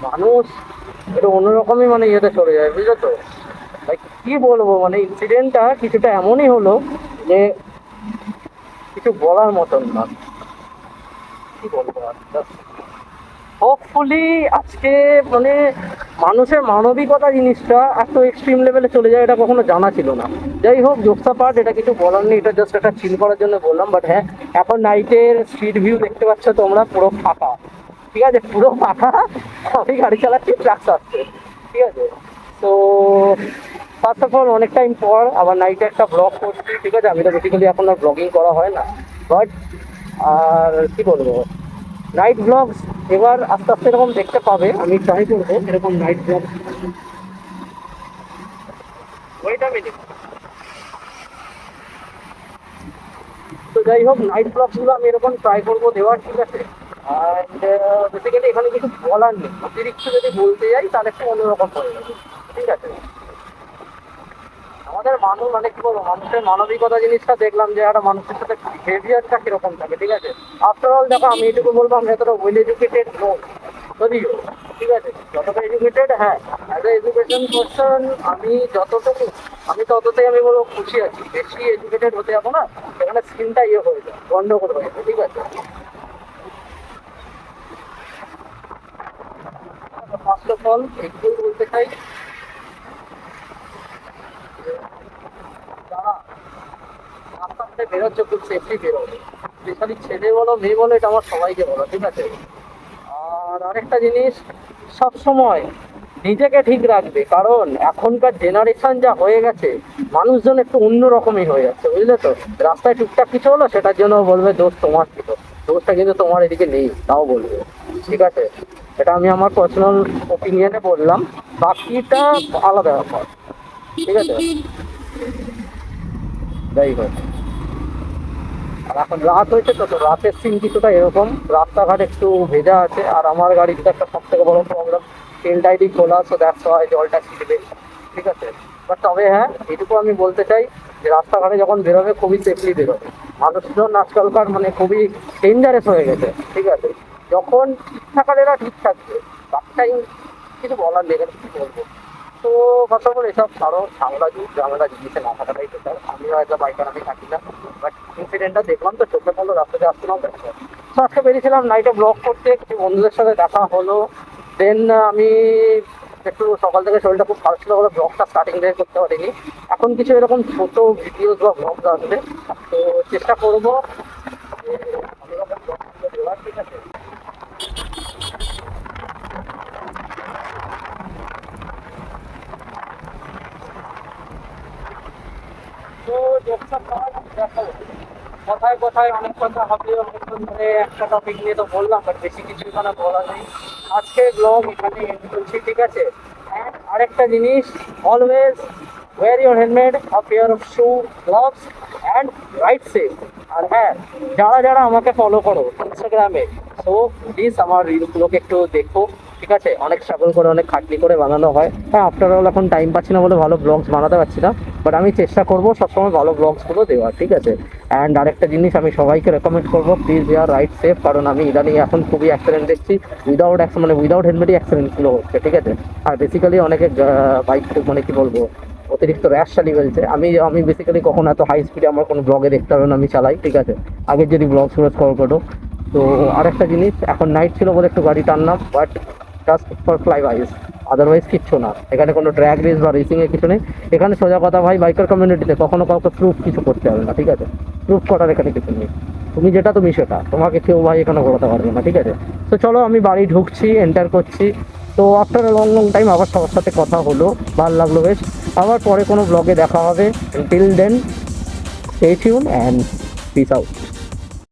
মানুষ একটু অন্যরকমই মানে ইয়েতে চলে যায়, বুঝলো তো। ভাই কি বলবো, মানে ইনসিডেন্টটা কিছুটা এমনই হলো যে কিছু বলার মতন না। কি বলবো আর, হোপফুলি আজকে মানে মানুষের মানবিকতা জিনিসটা এত এক্সট্রিম লেভেলে চলে যায়, এটা কখনো জানা ছিল না। যাই হোক, জোকসা পার্ট, এটা কিছু বলার নেই, এটা জাস্ট একটা চিল করার জন্য বললাম। বাট হ্যাঁ, এখন নাইটের স্ট্রিট ভিউ দেখতে পাচ্ছ তোমরা, পুরো ফাঁকা। ঠিক আছে, পুরো ফাঁকা। আমি গাড়ি চালাচ্ছি, ট্রাক আসছে। ঠিক আছে, তো ফার্স্ট অফ অল অনেক টাইম পর আবার নাইটে একটা ব্লগ করছি। ঠিক আছে, আমি তো বেসিক্যালি এখন আর ব্লগিং করা হয় না, বাট আর কি বলবো, নাইট ব্লগস এবার আস্তে আস্তে এরকম দেখতে পাবে। আমি ট্রাই করবো এরকম নাইট ব্লগ। ওইটা মিনিট। তো যাই হোক, নাইট ব্লগসগুলো আমি এরকম ট্রাই করবো দেওয়ার, ঠিক আছে। অ্যান্ড বেসিক্যালি এখানে কিছু বলার নেই, অতিরিক্ত যদি বলতে যাই তাহলে একটু অন্যরকম হয়ে যাবে। ঠিক আছে, আমাদের মানুষ মানে কি বলবো, মানুষের মানবিকতা জিনিসটা দেখলাম যে একটা মানুষের সাথে বিহেভিয়ারটা কিরকম থাকে। ঠিক আছে, আফটার অল দেখো, আমি এটুকু বলবো আমি এতটা ওয়েল এডুকেটেড নই যদিও। ঠিক আছে, যতটা এডুকেটেড, হ্যাঁ, অ্যাজ এ এডুকেশন পার্সন আমি যতটুকু, আমি ততটাই আমি বলবো খুশি আছি। বেশি এডুকেটেড হতে যাবো না, সেখানে স্কিনটা ইয়ে হয়ে যায়, গন্ডগোল হয়ে যায়। ঠিক আছে, ফার্স্ট অফ অল একটু বলতে চাই, যারা রাস্তাতে বেরোচ্ছে খুব সেফটি বেরোবে, স্পেশালি ছেলে বলো মেয়ে বলো, এটা আমার সবাইকে বলো। ঠিক আছে, আর আরেকটা জিনিস, সব সময় নিজেকে ঠিক রাখবে, কারণ এখনকার জেনারেশন যা হয়ে গেছে, মানুষজন একটু অন্য রকমই হয়ে যাচ্ছে, বুঝলে তো। রাস্তায় টুকটাক কিছু হলো, সেটার জন্য বলবে দোষ তোমার ছিল, দোষটা কিন্তু তোমার এদিকে নেই, তাও বলবে। ঠিক আছে, এটা আমি আমার পার্সোনাল ওপিনিয়নে বললাম, বাকিটা আলাদা ব্যাপার। ঠিক আছে, যাই হোক, আর এখন রাত হয়েছে তো, তো রাতের সিন কিছুটা এরকম, রাস্তাঘাট একটু ভেজা আছে, আর আমার গাড়িতে একটা সব থেকে বড় প্রবলেম, তেল টাইটি খোলা, সো দ্যাটস ওয়াই জলটা ছিটবে। ঠিক আছে, বাট তবে হ্যাঁ, এটুকু আমি বলতে চাই যে রাস্তাঘাটে যখন বেরোবে খুবই সেফলি বেরোবে। মানুষজন আজকালকার মানে খুবই ডেঞ্জারাস হয়ে গেছে। ঠিক আছে, যখন ঠিক থাকার এরা ঠিক থাকবে, বাচ্চাই কিছু বলার নেই, এখানে কি বলবো। তো কথা বলে এসব ছাড়ো, ঝামেলা জিনিসে না থাকাটাই বেটার। আমিও একটা বাইকার, আমি থাকি না, বাট ইনসিডেন্টটা দেখলাম তো চোখে পড়লো, রাস্তাতে আসছিলাম তো। তো আজকে বেরিয়েছিলাম নাইটে ব্লগ করতে, কিছু বন্ধুদের সাথে দেখা হলো। দেন আমি একটু সকাল থেকে শরীরটা খুব খারাপ ছিল বলে ব্লগটা স্টার্টিং থেকে করতে পারিনি। এখন কিছু এরকম ছোট ভিডিওস বা ব্লগস আসবে, তো চেষ্টা করবো যে ভালো রকম ব্লগগুলো দেওয়ার। ঠিক আছে, তো দেখো, কথায় কথায় অনেক কথা হবে, অনেকক্ষণ ধরে একটা টপিক নিয়ে তো বললাম, বাট বেশি কিছু এখানে বলা নেই। আজকে ব্লগ এখানে এন্ড করছি। ঠিক আছে, অ্যান্ড আরেকটা জিনিস, always wear your helmet, a pair of shoe, gloves and ride safe. আর হ্যাঁ, যারা যারা আমাকে ফলো করো ইনস্টাগ্রামে, সো প্লিজ আমার রিলগুলোকে একটু দেখো। ঠিক আছে, অনেক স্ট্রাগল করে, অনেক খাটনি করে বানানো হয়। হ্যাঁ, আফটার অল এখন টাইম পাচ্ছি না বলে ভালো ব্লগস বানাতে পারছি না, বাট আমি চেষ্টা করবো সবসময় ভালো ব্লগসগুলো দেওয়ার। ঠিক আছে, অ্যান্ড আরেকটা জিনিস আমি সবাইকে রেকমেন্ড করবো, প্লিজ ইয়ার রাইট সেফ, কারণ আমি ইদানিং এখন খুবই অ্যাক্সিডেন্ট দেখছি, উইদাউট হেলমেটই অ্যাক্সিডেন্টগুলো হচ্ছে। ঠিক আছে, আর বেসিক্যালি অনেকে বাইক মানে কি বলবো, অতিরিক্ত র্যাশ চালিয়ে ফেলছে। আমি আমি বেসিক্যালি কখনো এত হাই স্পিডে আমার কোনো ব্লগে দেখতে হবে না, আমি চালাই। ঠিক আছে, আগের যদি ব্লগ শুরু স্কল করো। তো আরেকটা জিনিস, এখন নাইট ছিল বলে একটু গাড়ি টানলাম, but just for fly wise, otherwise কিচ্ছু না। এখানে কোনো ড্র্যাগ রেস বা রেসিংয়ের কিছু নেই। এখানে সোজা কথা ভাই, বাইকার কমিউনিটিতে কখনো কাউকে প্রুফ কিছু করতে হবে না। ঠিক আছে, প্রুফ করার এখানে কিছু নেই, তুমি যেটা তুমি সেটা, তোমাকে কেউ ভাই এখানে ঘোরাতে পারবে না। ঠিক আছে, তো চলো আমি বাড়ি ঢুকছি, এন্টার করছি। তো আফটার লং লং টাইম আবার সবার সাথে কথা হলো, ভালো লাগলো বেশ। আবার পরে কোনো ব্লগে দেখা হবে। Till then, stay tune and peace out.